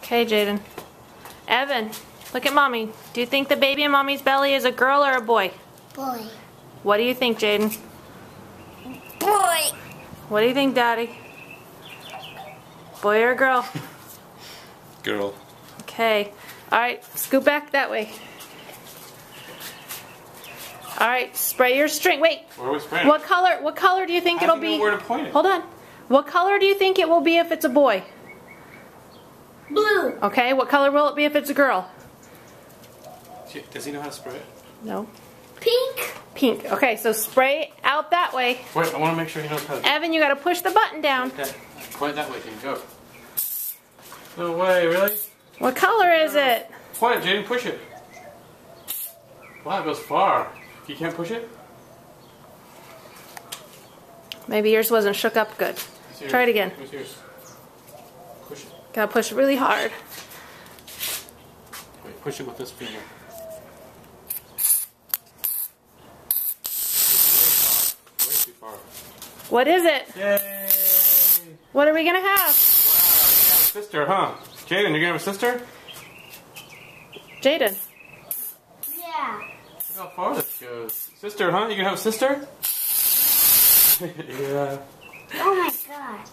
Okay, Jaden. Evan, look at Mommy. Do you think the baby in Mommy's belly is a girl or a boy? Boy. What do you think, Jaden? Boy. What do you think, Daddy? Boy or girl? Girl. Okay. Alright, scoot back that way. Alright, spray your string. Wait. Where are we spraying? What color do you think it'll be? Where to point it? Hold on. What color do you think it will be if it's a boy? Blue. Okay, what color will it be if it's a girl? Does he know how to spray it? No. Pink. Pink. Okay, so spray out that way. Wait, I want to make sure he knows how to do it. Evan, you gotta push the button down. Okay. Point that way, Jaden. Go. No way, really? What color is it? Point it, Jaden. Push it. Wow, it goes far. You can't push it? Maybe yours wasn't shook up good. Try it again. Where's yours? Push it. Gotta push really hard. Wait, push it with this finger. Way too far. What is it? Yay! What are we gonna have? Wow, you have a sister, huh? Jaden, you're gonna have a sister? Jaden. Yeah. Look how far this goes. Sister, huh? You gonna have a sister? Yeah. Oh my god.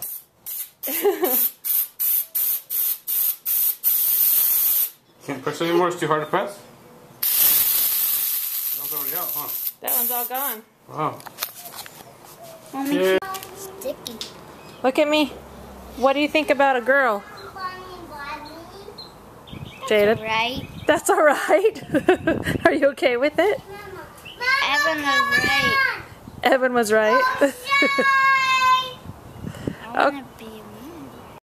Can't press anymore, it's too hard to press? That's already out, huh? That one's all gone. Wow. Mommy, Yeah. sticky. Look at me. What do you think about a girl? Jaden? Right? That's alright. Are you okay with it? Evan was right. Evan was right. I want to